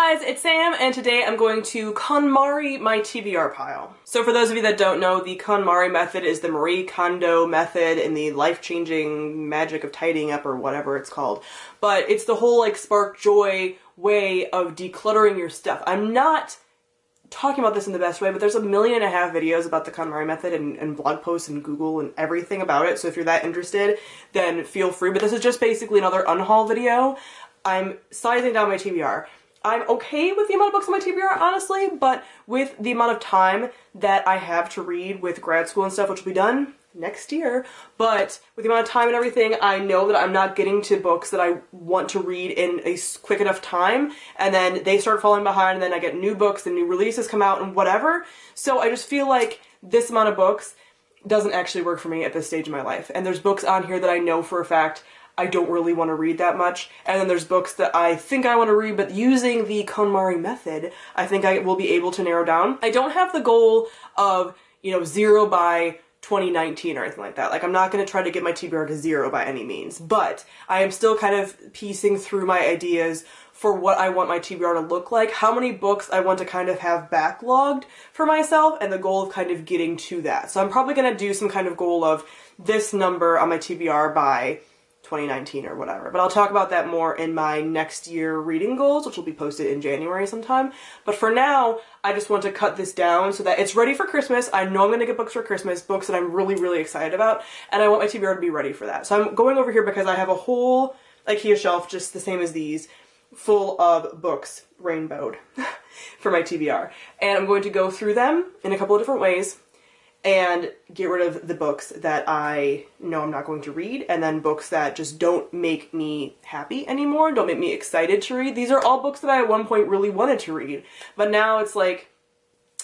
guys, it's Sam, and today I'm going to KonMari my TBR pile. So for those of you that don't know, the KonMari method is the Marie Kondo method in the life-changing magic of tidying up or whatever it's called. But it's the whole like spark joy way of decluttering your stuff. I'm not talking about this in the best way, but there's 1.5 million videos about the KonMari method and blog posts and Google and everything about it. So if you're that interested, then feel free. But this is just basically another unhaul video. I'm sizing down my TBR. I'm okay with the amount of books on my TBR, honestly, but with the amount of time that I have to read with grad school and stuff, which will be done next year, but with the amount of time and everything, I know that I'm not getting to books that I want to read in a quick enough time, and then they start falling behind, and then I get new books and new releases come out and whatever. So I just feel like this amount of books doesn't actually work for me at this stage in my life. And there's books on here that I know for a fact I don't really want to read that much, and then there's books that I think I want to read, but using the KonMari method, I think I will be able to narrow down. I don't have the goal of, 0 by 2019 or anything like that. Like, I'm not going to try to get my TBR to 0 by any means, but I am still kind of piecing through my ideas for what I want my TBR to look like, how many books I want to kind of have backlogged for myself, and the goal of kind of getting to that. So I'm probably going to do some kind of goal of this number on my TBR by 2019 or whatever. But I'll talk about that more in my next year reading goals, which will be posted in January sometime. But for now, I just want to cut this down so that it's ready for Christmas. I know I'm going to get books for Christmas, books that I'm really, really excited about, and I want my TBR to be ready for that. So I'm going over here because I have a whole IKEA shelf, just the same as these, full of books, rainbowed, for my TBR. And I'm going to go through them in a couple of different ways and get rid of the books that I know I'm not going to read, and then books that just don't make me happy anymore, don't make me excited to read. These are all books that I at one point really wanted to read, but now it's like,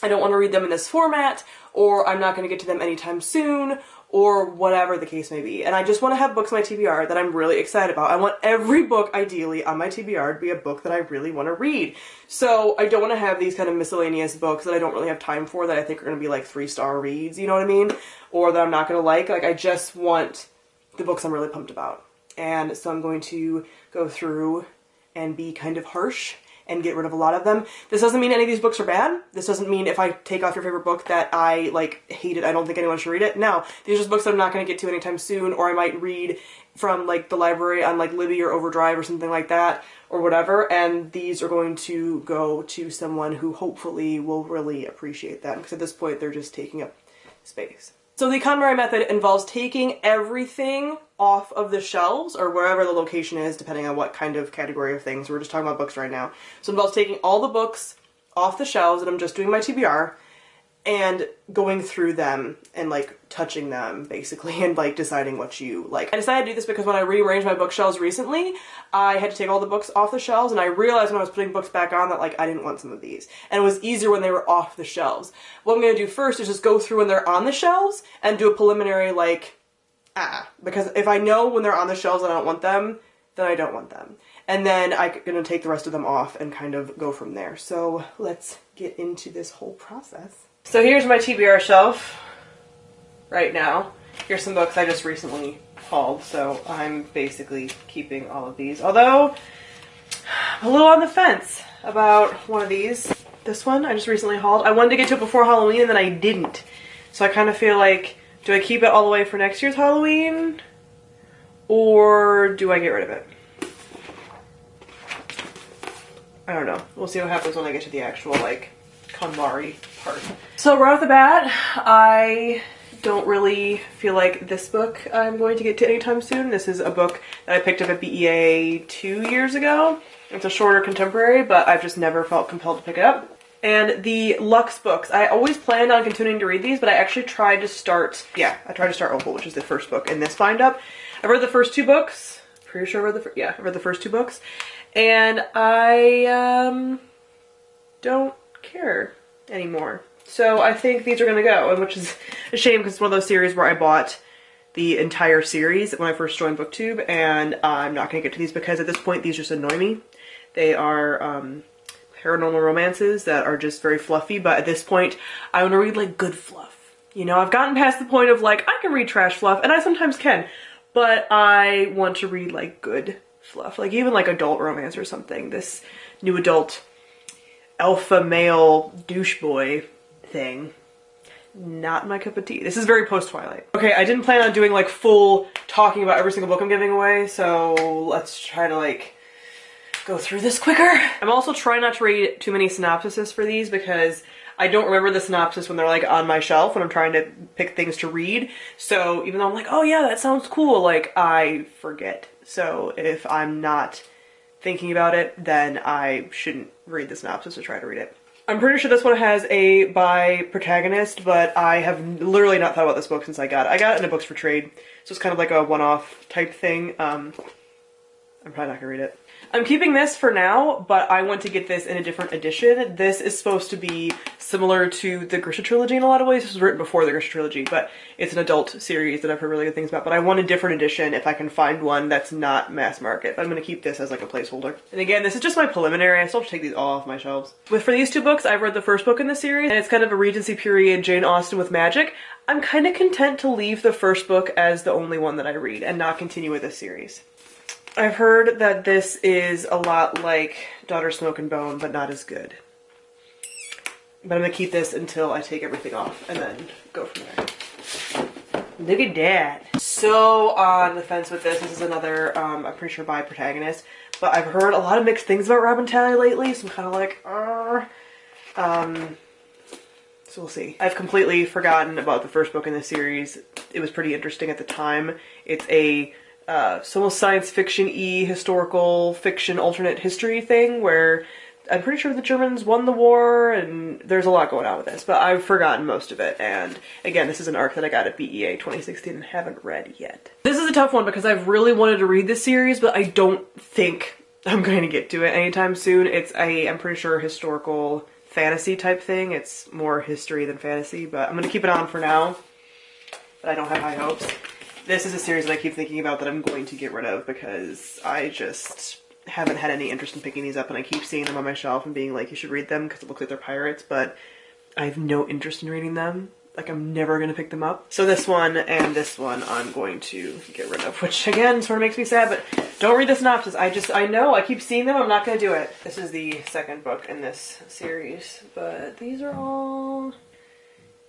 I don't want to read them in this format, or I'm not going to get to them anytime soon, or whatever the case may be. And I just want to have books on my TBR that I'm really excited about. I want every book, ideally, on my TBR to be a book that I really want to read. So I don't want to have these kind of miscellaneous books that I don't really have time for, that I think are going to be like 3-star reads, you know what I mean? Or that I'm not going to like. Like, I just want the books I'm really pumped about. And so I'm going to go through and be kind of harsh and get rid of a lot of them. This doesn't mean any of these books are bad. This doesn't mean if I take off your favorite book that I, hate it, I don't think anyone should read it. No, these are just books that I'm not going to get to anytime soon, or I might read from, the library on, Libby or Overdrive or something like that, or whatever, and these are going to go to someone who hopefully will really appreciate them, because at this point they're just taking up space. So the KonMari method involves taking everything off of the shelves, or wherever the location is, depending on what kind of category of things. We're just talking about books right now. So it involves taking all the books off the shelves, and I'm just doing my TBR, and going through them and touching them basically, and deciding what you like. I decided to do this because when I rearranged my bookshelves recently, I had to take all the books off the shelves, and I realized when I was putting books back on that I didn't want some of these, and it was easier when they were off the shelves. What I'm going to do first is just go through when they're on the shelves and do a preliminary because if I know when they're on the shelves and I don't want them, then I don't want them. And then I'm going to take the rest of them off and kind of go from there. So let's get into this whole process. So here's my TBR shelf right now. Here's some books I just recently hauled, so I'm basically keeping all of these. Although, I'm a little on the fence about one of these. This one I just recently hauled. I wanted to get to it before Halloween, and then I didn't. So I kind of feel like, do I keep it all the way for next year's Halloween? Or do I get rid of it? I don't know. We'll see what happens when I get to the actual, KonMari part. So right off the bat, I don't really feel like this book I'm going to get to anytime soon. This is a book that I picked up at BEA 2 years ago. It's a shorter contemporary, but I've just never felt compelled to pick it up. And the Luxe books, I always planned on continuing to read these, but I actually tried to start, I tried to start Opal, which is the first book in this bind-up. I've read the first 2 books. Pretty sure I read the first 2 books. And I don't care anymore. So I think these are gonna go, which is a shame because it's one of those series where I bought the entire series when I first joined BookTube, and I'm not gonna get to these because at this point these just annoy me. They are paranormal romances that are just very fluffy, but at this point I want to read good fluff. I've gotten past the point of I can read trash fluff, and I sometimes can, but I want to read good fluff, even adult romance or something. This new adult alpha male douche boy thing. Not my cup of tea. This is very post-Twilight. Okay, I didn't plan on doing like full talking about every single book I'm giving away, so let's try to like go through this quicker. I'm also trying not to read too many synopsises for these because I don't remember the synopsis when they're like on my shelf when I'm trying to pick things to read. So even though I'm like, oh yeah, that sounds cool, like I forget. So if I'm not thinking about it, then I shouldn't read the synopsis or try to read it. I'm pretty sure this one has a bi protagonist, but I have literally not thought about this book since I got it. I got it in a books for trade, so it's kind of like a one-off type thing. I'm probably not gonna read it. I'm keeping this for now, but I want to get this in a different edition. This is supposed to be similar to the Grisha trilogy in a lot of ways. This was written before the Grisha trilogy, but it's an adult series that I've heard really good things about. But I want a different edition if I can find one that's not mass market. But I'm going to keep this as like a placeholder. And again, this is just my preliminary. I still have to take these all off my shelves. For these two books, I've read the first book in the series, and it's kind of a Regency period Jane Austen with magic. I'm kind of content to leave the first book as the only one that I read and not continue with this series. I've heard that this is a lot like Daughter Smoke and Bone, but not as good. But I'm gonna keep this until I take everything off and then go from there. Look at that. So on the fence with this. This is another, I'm pretty sure bi protagonist, but I've heard a lot of mixed things about Robin Talley lately, so I'm kind of like, so we'll see. I've completely forgotten about the first book in the series. It was pretty interesting at the time. It's a it's almost science fiction-y, historical fiction alternate history thing where I'm pretty sure the Germans won the war and there's a lot going on with this, but I've forgotten most of it. And again, this is an arc that I got at BEA 2016 and haven't read yet. This is a tough one because I've really wanted to read this series, but I don't think I'm going to get to it anytime soon. It's I'm pretty sure historical fantasy type thing. It's more history than fantasy, but I'm going to keep it on for now, but I don't have high hopes. This is a series that I keep thinking about that I'm going to get rid of because I just haven't had any interest in picking these up, and I keep seeing them on my shelf and being like, you should read them because it looks like they're pirates, but I have no interest in reading them. Like, I'm never going to pick them up. So this one and this one I'm going to get rid of, which again sort of makes me sad, but don't read the synopsis. I know, I keep seeing them, I'm not going to do it. This is the second book in this series, but these are all...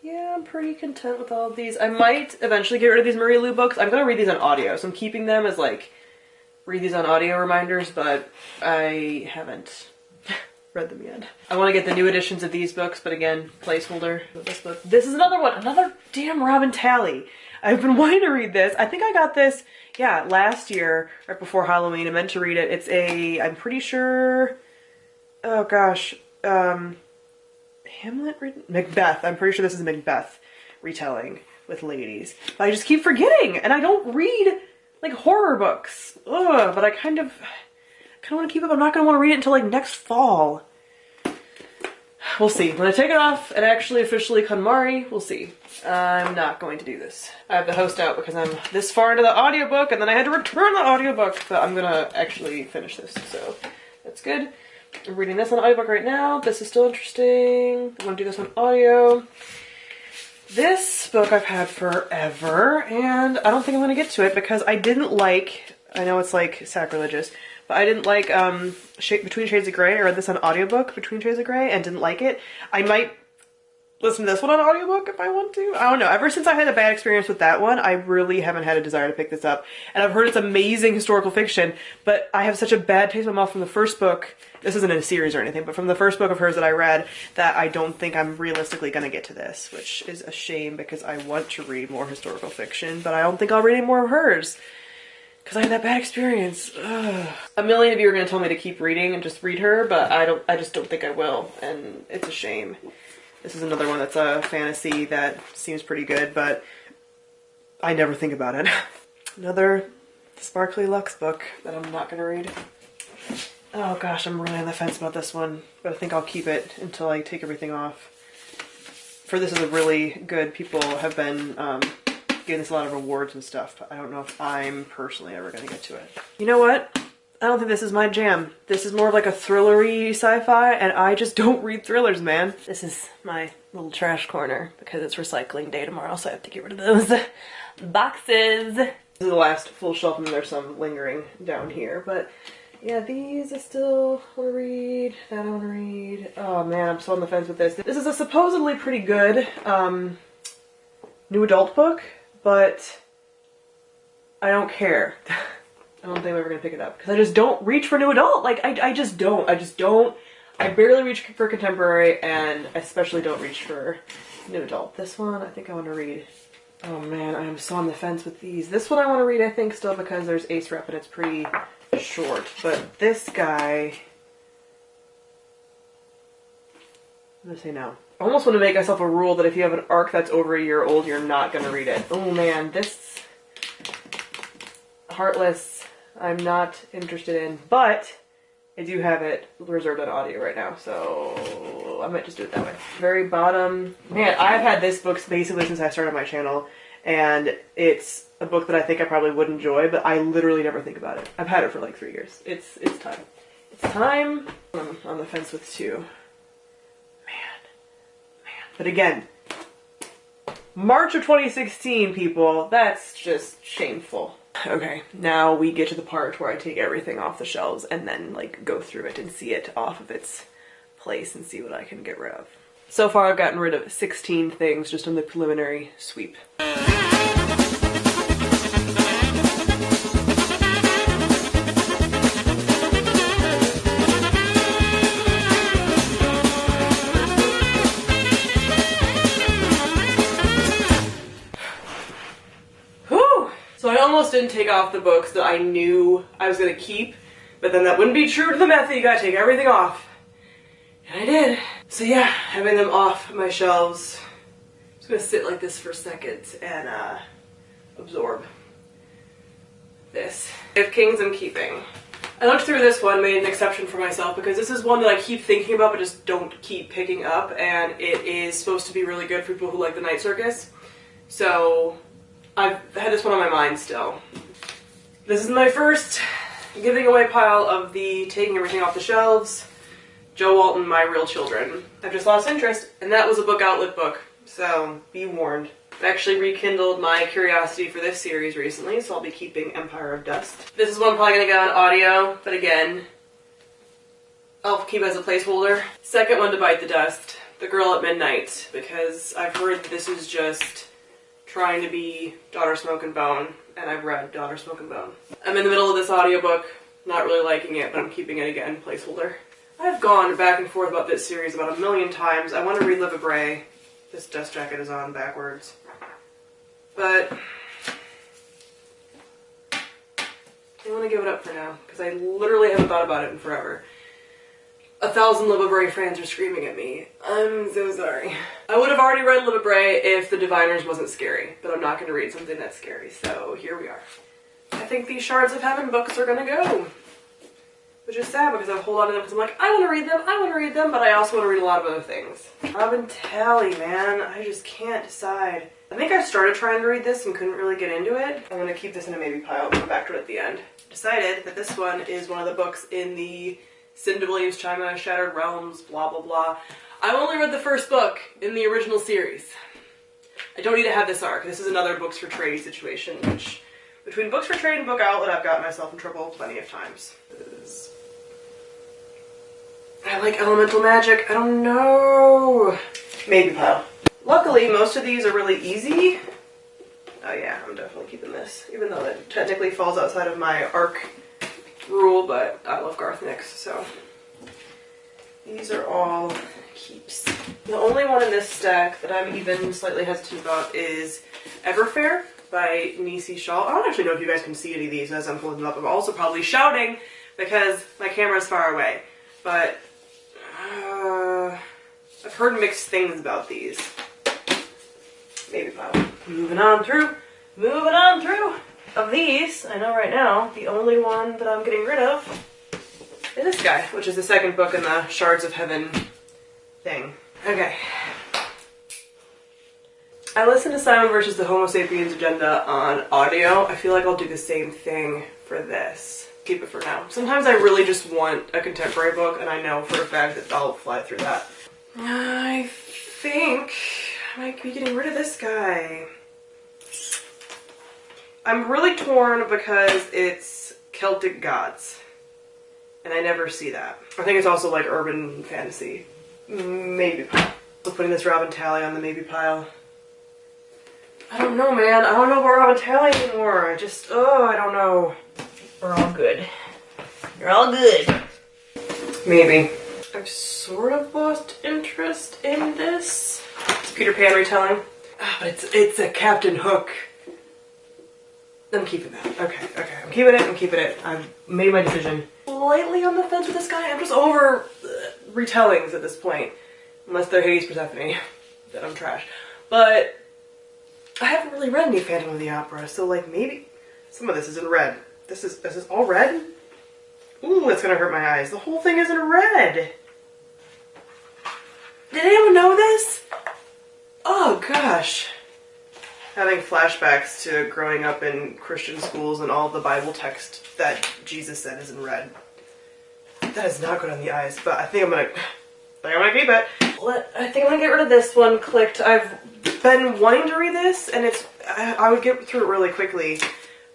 Yeah, I'm pretty content with all of these. I might eventually get rid of these Marie Lu books. I'm gonna read these on audio, so I'm keeping them as like, read these on audio reminders, but I haven't read them yet. I want to get the new editions of these books, but again, placeholder. This book. This is another one, another damn Robin Talley. I've been wanting to read this. I think I got this, yeah, last year, right before Halloween. I meant to read it. It's a, I'm pretty sure, oh gosh, Hamlet? Macbeth. I'm pretty sure this is a Macbeth retelling with ladies. But I just keep forgetting, and I don't read, like, horror books. Ugh, but I kind of want to keep up. I'm not going to want to read it until, like, next fall. We'll see. When I take it off and actually officially Konmari, we'll see. I'm not going to do this. I have the host out because I'm this far into the audiobook, and then I had to return the audiobook, but I'm going to actually finish this, so that's good. I'm reading this on audiobook right now. This is still interesting. I'm gonna do this on audio. This book I've had forever, and I don't think I'm gonna get to it because I didn't like, I know it's like sacrilegious, but I didn't like Between Shades of Grey. I read this on audiobook, Between Shades of Grey, and didn't like it. I might listen to this one on audiobook if I want to. I don't know. Ever since I had a bad experience with that one, I really haven't had a desire to pick this up. And I've heard it's amazing historical fiction, but I have such a bad taste in my mouth from the first book. This isn't in a series or anything, but from the first book of hers that I read, that I don't think I'm realistically going to get to this, which is a shame because I want to read more historical fiction, but I don't think I'll read any more of hers because I had that bad experience. Ugh. A million of you are going to tell me to keep reading and just read her, but I just don't think I will, and it's a shame. This is another one that's a fantasy that seems pretty good, but I never think about it. Another Sparkly Lux book that I'm not gonna read. Oh gosh, I'm really on the fence about this one, but I think I'll keep it until I take everything off. For this is a really good, people have been giving this a lot of awards and stuff, but I don't know if I'm personally ever gonna get to it. You know what? I don't think this is my jam. This is more of like a thrillery sci-fi, and I just don't read thrillers, man. This is my little trash corner because it's recycling day tomorrow, so I have to get rid of those boxes. This is the last full shelf, and there's some lingering down here, but Yeah, these I still want to read. That I want to read. Oh man, I'm so on the fence with this. This is a supposedly pretty good new adult book, but I don't care. I don't think I'm ever gonna pick it up because I just don't reach for new adult. Like I just don't. I barely reach for contemporary, and I especially don't reach for new adult. This one I think I want to read. Oh man, I am so on the fence with these. This one I want to read, I think, still because there's Ace Rep and it's pretty short. But this guy, I'm gonna say no. I almost want to make myself a rule that if you have an arc that's over a year old, you're not gonna read it. Oh man, this Heartless, I'm not interested in, but I do have it reserved on audio right now, so I might just do it that way. Very bottom. Man, I've had this book basically since I started my channel, and it's a book that I think I probably would enjoy, but I literally never think about it. I've had it for like 3 years. It's time. It's time. I'm on the fence with two. Man. But again, March of 2016, people, that's just shameful. Okay, now we get to the part where I take everything off the shelves and then like go through it and see it off of its place and see what I can get rid of. So far I've gotten rid of 16 things just on the preliminary sweep. So I almost didn't take off the books that I knew I was going to keep, but then that wouldn't be true to the method. You gotta take everything off. And I did. So yeah, having them off my shelves. I'm just going to sit like this for a second and absorb this. If Kings I'm keeping. I looked through this one, made an exception for myself because this is one that I keep thinking about but just don't keep picking up, and it is supposed to be really good for people who like the Night Circus. So I've had this one on my mind still. This is my first giving away pile of the taking everything off the shelves. Joe Walton, My Real Children. I've just lost interest, and that was a book outlet book, so be warned. I've actually rekindled my curiosity for this series recently, so I'll be keeping Empire of Dust. This is one I'm probably going to get on audio, but again, I'll keep as a placeholder. Second one to bite the dust, The Girl at Midnight, because I've heard this is just trying to be Daughter Smoke and Bone, and I've read Daughter Smoke and Bone. I'm in the middle of this audiobook, not really liking it, but I'm keeping it again, placeholder. I've gone back and forth about this series about 1,000,000 times. I want to read Limecrime. This dust jacket is on backwards. But I want to give it up for now, because I literally haven't thought about it in forever. 1,000 Limecrime fans are screaming at me. I'm so sorry. I would have already read Limecrime if The Diviners wasn't scary, but I'm not going to read something that's scary, so here we are. I think these Shards of Heaven books are going to go. Which is sad because I hold on to them because I'm like, I want to read them, but I also want to read a lot of other things. Robin Talley, man, I just can't decide. I think I started trying to read this and couldn't really get into it. I'm going to keep this in a maybe pile and come back to it at the end. Decided that this one is one of the books in the Cinda Williams Chima Shattered Realms, blah blah blah. I've only read the first book in the original series. I don't need to have this arc. This is another books for trade situation, which between books for trade and book outlet, I've gotten myself in trouble plenty of times. I like elemental magic. I don't know. Maybe pile. Luckily, most of these are really easy. Oh yeah, I'm definitely keeping this, even though it technically falls outside of my arc rule, but I love Garth Nix, so these are all keeps. The only one in this stack that I'm even slightly hesitant about is Everfair by Nisi Shaw. I don't actually know if you guys can see any of these as I'm pulling them up. I'm also probably shouting because my camera's far away, but I've heard mixed things about these. Maybe pile. Moving on through. Of these, I know right now, the only one that I'm getting rid of is this guy, which is the second book in the Shards of Heaven thing. Okay. I listened to Simon versus the Homo Sapiens Agenda on audio. I feel like I'll do the same thing for this. Keep it for now. Sometimes I really just want a contemporary book, and I know for a fact that I'll fly through that. I think I might be getting rid of this guy. I'm really torn because it's Celtic Gods. And I never see that. I think it's also like urban fantasy. Maybe pile. So putting this Robin Talley on the maybe pile. I don't know, man. I don't know about Robin Talley anymore. I don't know. We're all good. You're all good. Maybe. I've sort of lost interest in this. It's Peter Pan retelling. But it's a Captain Hook. I'm keeping that. Okay. I'm keeping it. I've made my decision. Slightly on the fence with this guy. I'm just over retellings at this point. Unless they're Hades Persephone. Then I'm trash. But I haven't really read any Phantom of the Opera, so like maybe some of this is in red. Is this all red? Ooh, it's gonna hurt my eyes. The whole thing is in red. Did anyone know this? Oh gosh. Having flashbacks to growing up in Christian schools and all the Bible text that Jesus said is in red. That is not good on the eyes, but I think I'm gonna keep it. I think I'm gonna get rid of this one clicked. I've been wanting to read this, and I would get through it really quickly,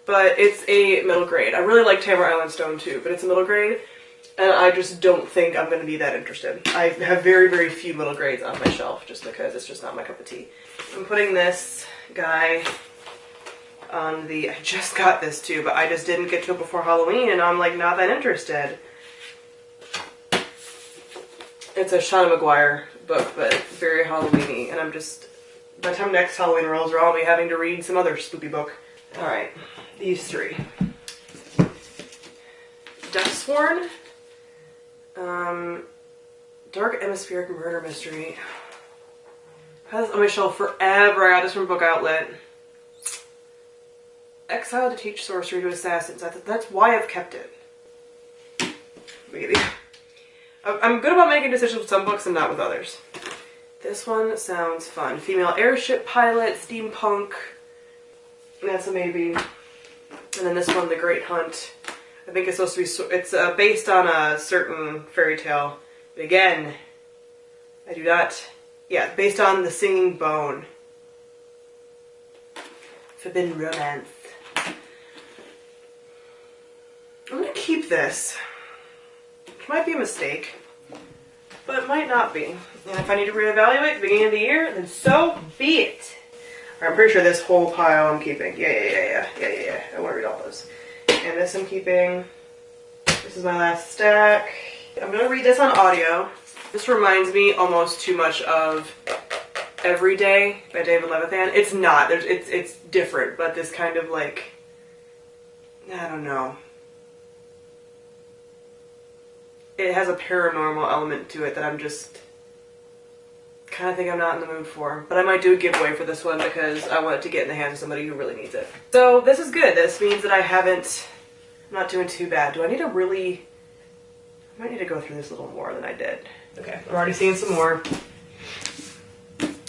but it's a middle grade. I really like Tamara Island Stone too, but it's a middle grade, and I just don't think I'm going to be that interested. I have very, very few middle grades on my shelf just because it's just not my cup of tea. I'm putting this guy on the... I just got this too, but I just didn't get to it before Halloween, and I'm like not that interested. It's a Shauna Maguire book, but very Halloween-y, and I'm just... By the time next Halloween rolls around, I'll be having to read some other spooky book. Alright, these three. Deathsworn. Dark Atmospheric Murder Mystery. I've had this on my shelf forever. I got this from Book Outlet. Exiled to teach sorcery to assassins. That's why I've kept it. Maybe. I'm good about making decisions with some books and not with others. This one sounds fun. Female airship pilot, steampunk. That's a maybe. And then this one, The Great Hunt. I think it's supposed to be, it's based on a certain fairy tale. But again, I do not, yeah, based on The Singing Bone. Forbidden Romance. I'm gonna keep this. Which might be a mistake. But it might not be. And if I need to reevaluate at the beginning of the year, then so be it. I'm pretty sure this whole pile I'm keeping. Yeah. I want to read all those. And this I'm keeping. This is my last stack. I'm going to read this on audio. This reminds me almost too much of Every Day by David Levithan. It's not. It's different, but this kind of like, I don't know. It has a paranormal element to it that I'm just kind of think I'm not in the mood for. But I might do a giveaway for this one because I want it to get in the hands of somebody who really needs it. So this is good. This means that I'm not doing too bad. Do I need to really... I might need to go through this a little more than I did. Okay, I'm already seeing some more.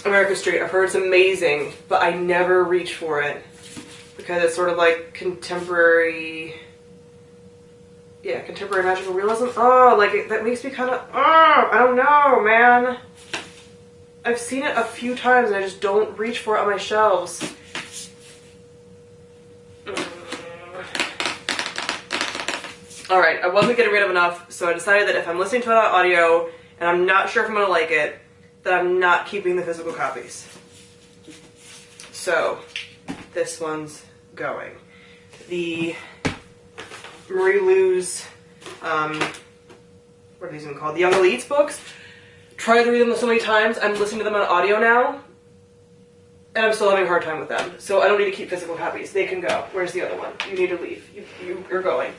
America Street. I've heard it's amazing, but I never reach for it because it's sort of like contemporary... Yeah, contemporary magical realism. Oh, like, that makes me kind of... I don't know, man. I've seen it a few times and I just don't reach for it on my shelves. Alright, I wasn't getting rid of enough, so I decided that if I'm listening to it on audio and I'm not sure if I'm going to like it, that I'm not keeping the physical copies. So, this one's going. The Marie Lou's, what are these even called? The Young Elites books. Tried to read them so many times. I'm listening to them on audio now, and I'm still having a hard time with them. So I don't need to keep physical copies. They can go. Where's the other one? You need to leave. You're going.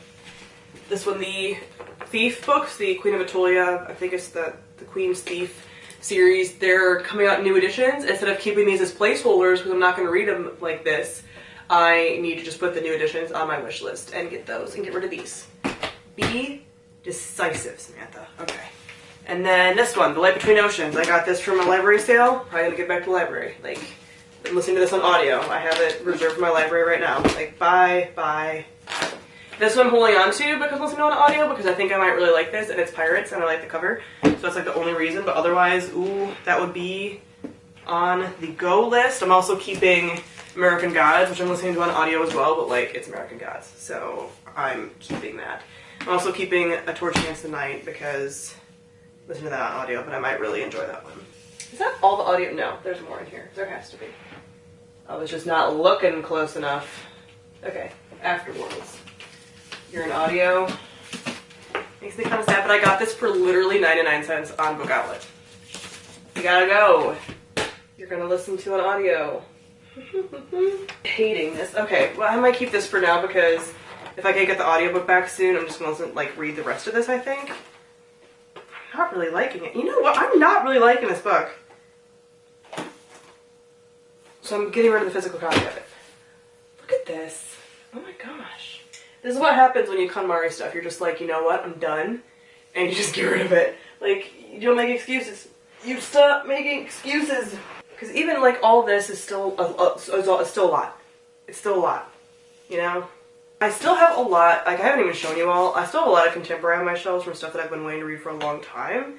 This one, the Thief books, the Queen of Atolia. I think it's the Queen's Thief series. They're coming out in new editions. Instead of keeping these as placeholders, because I'm not going to read them like this, I need to just put the new editions on my wish list and get those and get rid of these. Be decisive, Samantha. Okay. And then this one, The Light Between Oceans. I got this from a library sale. Probably gonna get back to the library. Like, I'm listening to this on audio. I have it reserved for my library right now. Like, bye. This one I'm holding on to because I'm listening on audio because I think I might really like this, and it's pirates and I like the cover. So that's like the only reason, but otherwise, ooh, that would be on the go list. I'm also keeping American Gods, which I'm listening to on audio as well, but like, it's American Gods, so I'm keeping that. I'm also keeping A Torch Against the Night because listen to that on audio, but I might really enjoy that one. Is that all the audio? No, there's more in here. There has to be. I was just not looking close enough. Okay, Afterworlds. You're in audio. Makes me kind of sad, but I got this for literally 99 cents on Book Outlet. You gotta go. You're gonna listen to an audio. Hating this. Okay, well I might keep this for now because if I can't get the audiobook back soon, I'm just gonna like read the rest of this, I think. I'm not really liking it. You know what? I'm not really liking this book. So I'm getting rid of the physical copy of it. Look at this. Oh my gosh. This is what happens when you KonMari stuff. You're just like, you know what? I'm done. And you just get rid of it. Like, you don't make excuses. You stop making excuses. Because even like all this is still it's still a lot. It's still a lot. You know? I still have a lot, like I haven't even shown you all, I still have a lot of contemporary on my shelves from stuff that I've been waiting to read for a long time.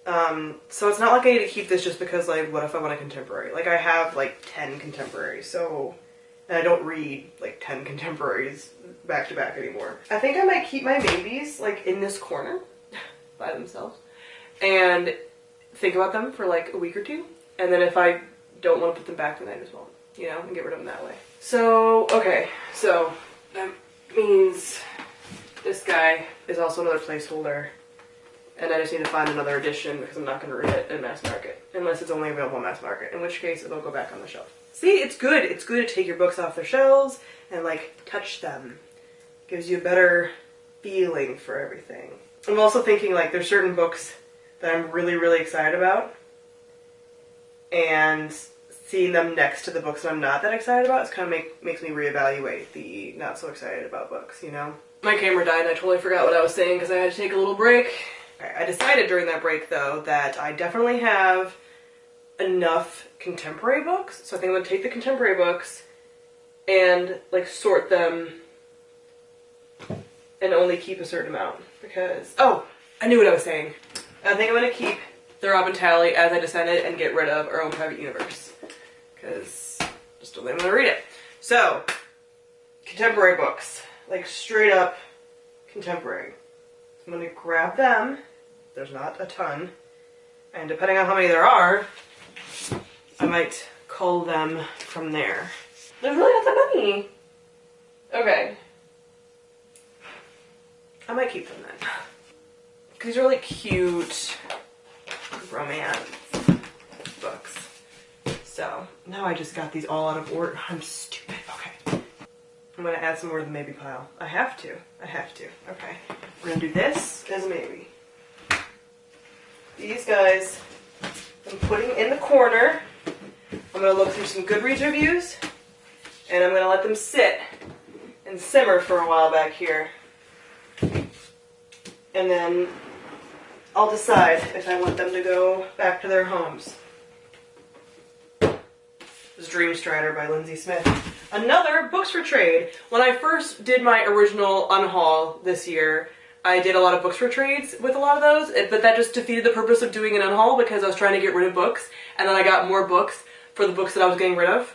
So it's not like I need to keep this just because like, what if I want a contemporary? Like I have like 10 contemporaries, so, and I don't read like 10 contemporaries back to back anymore. I think I might keep my maybes like in this corner by themselves and think about them for like a week or two. And then if I don't want to put them back, then I just won't, you know, and get rid of them that way. So, okay, so that means this guy is also another placeholder. And I just need to find another edition because I'm not going to read it in mass market. Unless it's only available in mass market, in which case it'll go back on the shelf. See, it's good. It's good to take your books off their shelves and like touch them. Gives you a better feeling for everything. I'm also thinking like there's certain books that I'm really, really excited about. And seeing them next to the books that I'm not that excited about, it's kind of makes me reevaluate the not so excited about books, you know? My camera died and I totally forgot what I was saying because I had to take a little break. I decided during that break though that I definitely have enough contemporary books, so I think I'm going to take the contemporary books and like sort them and only keep a certain amount because, oh, I knew what I was saying. I think I'm going to keep the Robin Talley as I decided and get rid of Our Own Private Universe because I just don't think I'm going to read it. So, contemporary books, like straight up contemporary. I'm going to grab them. There's not a ton. And depending on how many there are, I might cull them from there. There's really not that many. Okay. I might keep them then. Because these are really cute romance books. So, now I just got these all out of order. I'm stupid. Okay. I'm going to add some more to the maybe pile. I have to. I have to. Okay. We're going to do this as a maybe. These guys I'm putting in the corner. I'm going to look through some Goodreads reviews. And I'm going to let them sit and simmer for a while back here. And then I'll decide if I want them to go back to their homes. This is Dream Strider by Lindsay Smith. Another books for trade. When I first did my original unhaul this year, I did a lot of books for trades with a lot of those, but that just defeated the purpose of doing an unhaul because I was trying to get rid of books, and then I got more books for the books that I was getting rid of.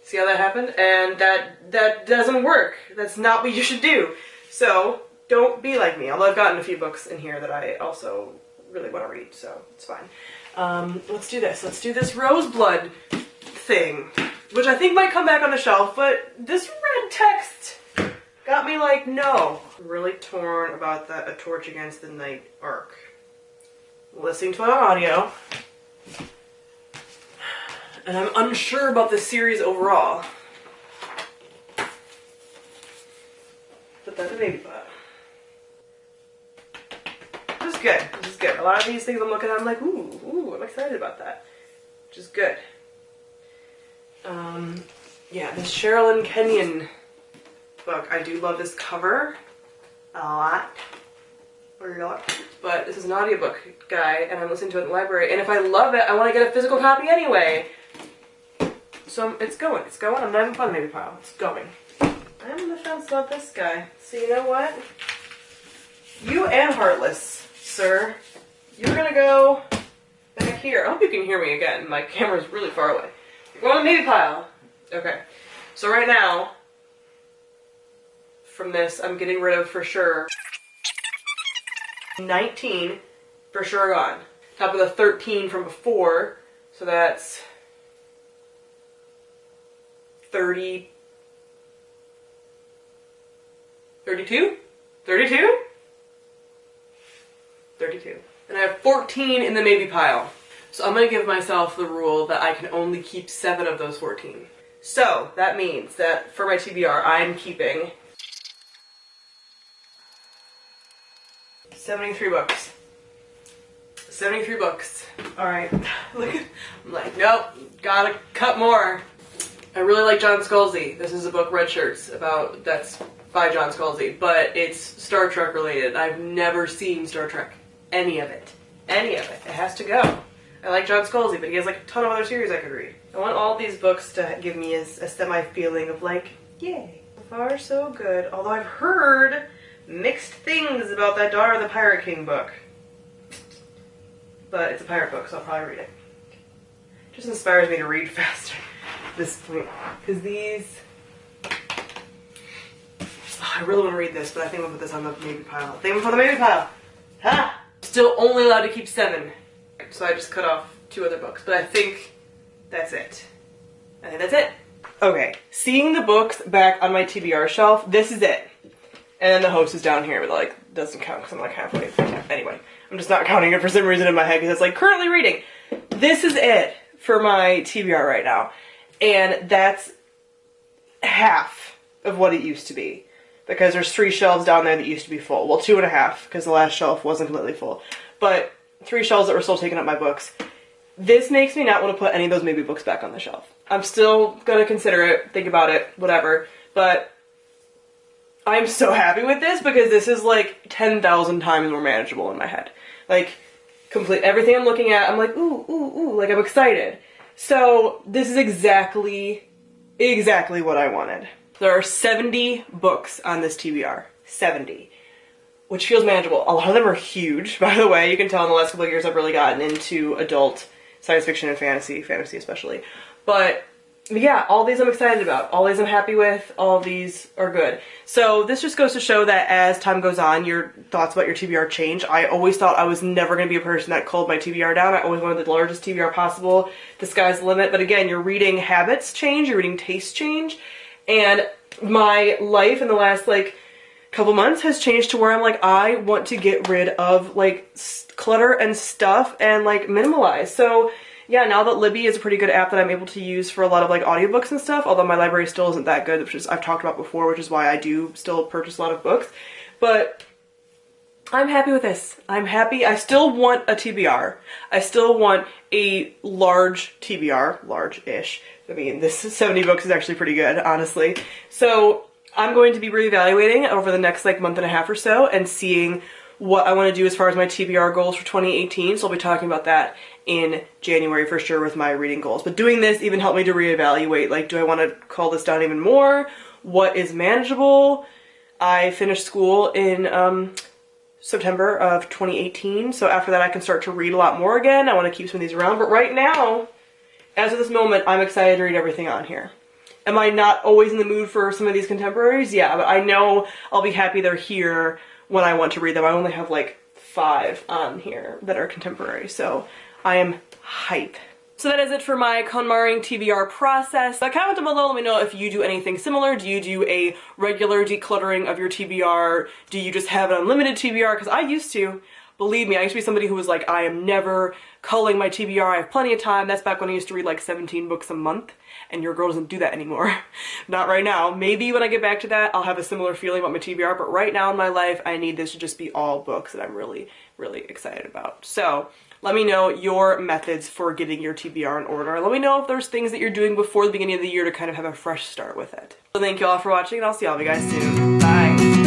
See how that happened? And that doesn't work. That's not what you should do. So, don't be like me, although I've gotten a few books in here that I also really want to read, so it's fine. Let's do this. Let's do this Roseblood thing, which I think might come back on the shelf, but this red text got me like, no. I'm really torn about that A Torch Against the Night arc. Listening to it on audio, and I'm unsure about this series overall. Put that in baby pot. This is good. This is good. A lot of these things I'm looking at, I'm like, ooh, I'm excited about that. Which is good. Yeah, this Sherilyn Kenyon book. I do love this cover a lot. But this is an audiobook guy, and I'm listening to it in the library, and if I love it, I want to get a physical copy anyway. So it's going. It's going. I'm not even fun maybe pile. It's going. I'm on the fence about this guy. So you know what? You and Heartless, sir. You're gonna go back here. I hope you can hear me again. My camera's really far away. You're going to maybe pile. Okay. So right now, from this I'm getting rid of for sure. 19 for sure gone. Top of the 13 from before, so that's 30, 32? 32? 32. And I have 14 in the maybe pile. So I'm gonna give myself the rule that I can only keep 7 of those 14. So that means that for my TBR, I'm keeping 73 books. 73 books. Alright. Look at, I'm like, nope, gotta cut more. I really like John Scalzi. This is a book, Red Shirts, about, that's by John Scalzi, but it's Star Trek related. I've never seen Star Trek. Any of it. Any of it. It has to go. I like John Scalzi, but he has like a ton of other series I could read. I want all these books to give me a semi-feeling of like, yay. So far, so good. Although I've heard mixed things about that Daughter of the Pirate King book. But it's a pirate book, so I'll probably read it. It just inspires me to read faster at this point. Because these... Oh, I really want to read this, but I think I'll put this on the maybe pile. I think I'm on the maybe pile. Ha! Still only allowed to keep 7. So I just cut off 2 other books, but I think that's it. I think that's it. Okay, seeing the books back on my TBR shelf, this is it. And then the host is down here, but like, doesn't count because I'm like halfway. Anyway, I'm just not counting it for some reason in my head because it's like currently reading. This is it for my TBR right now. And that's half of what it used to be. Because there's 3 shelves down there that used to be full. Well, 2.5, because the last shelf wasn't completely full. But 3 shelves that were still taking up my books. This makes me not want to put any of those maybe books back on the shelf. I'm still going to consider it, think about it, whatever. But I'm so happy with this because this is like 10,000 times more manageable in my head. Like, complete everything I'm looking at, I'm like, ooh, ooh, ooh, like I'm excited. So this is exactly what I wanted. There are 70 books on this TBR. 70. Which feels manageable. A lot of them are huge, by the way. You can tell in the last couple of years I've really gotten into adult science fiction and fantasy especially. But yeah, all these I'm excited about. All these I'm happy with. All these are good. So this just goes to show that as time goes on, your thoughts about your TBR change. I always thought I was never going to be a person that culled my TBR down. I always wanted the largest TBR possible. The sky's the limit. But again, your reading habits change. Your reading tastes change. And my life in the last like couple months has changed to where I'm like, I want to get rid of like clutter and stuff and like minimalize. So yeah, now that Libby is a pretty good app that I'm able to use for a lot of like audiobooks and stuff, although my library still isn't that good, which is I've talked about before, which is why I do still purchase a lot of books. But I'm happy with this. I'm happy. I still want a TBR. I still want a large TBR, large-ish. I mean, this 70 books is actually pretty good, honestly. So I'm going to be reevaluating over the next like month and a half or so and seeing what I want to do as far as my TBR goals for 2018. So I'll be talking about that in January for sure with my reading goals. But doing this even helped me to reevaluate, like, do I want to cull this down even more? What is manageable? I finished school in September of 2018, so after that I can start to read a lot more again. I want to keep some of these around, but right now, as of this moment, I'm excited to read everything on here. Am I not always in the mood for some of these contemporaries? Yeah, but I know I'll be happy they're here when I want to read them. I only have like 5 on here that are contemporary, so I am hype. So that is it for my Konmari-ing TBR process. Comment down below, let me know if you do anything similar. Do you do a regular decluttering of your TBR? Do you just have an unlimited TBR? Because I used to. Believe me, I used to be somebody who was like, I am never culling my TBR. I have plenty of time. That's back when I used to read like 17 books a month. And your girl doesn't do that anymore. Not right now. Maybe when I get back to that, I'll have a similar feeling about my TBR. But right now in my life, I need this to just be all books that I'm really, really excited about. So let me know your methods for getting your TBR in order. Let me know if there's things that you're doing before the beginning of the year to kind of have a fresh start with it. So thank you all for watching, and I'll see all of you guys soon. Bye.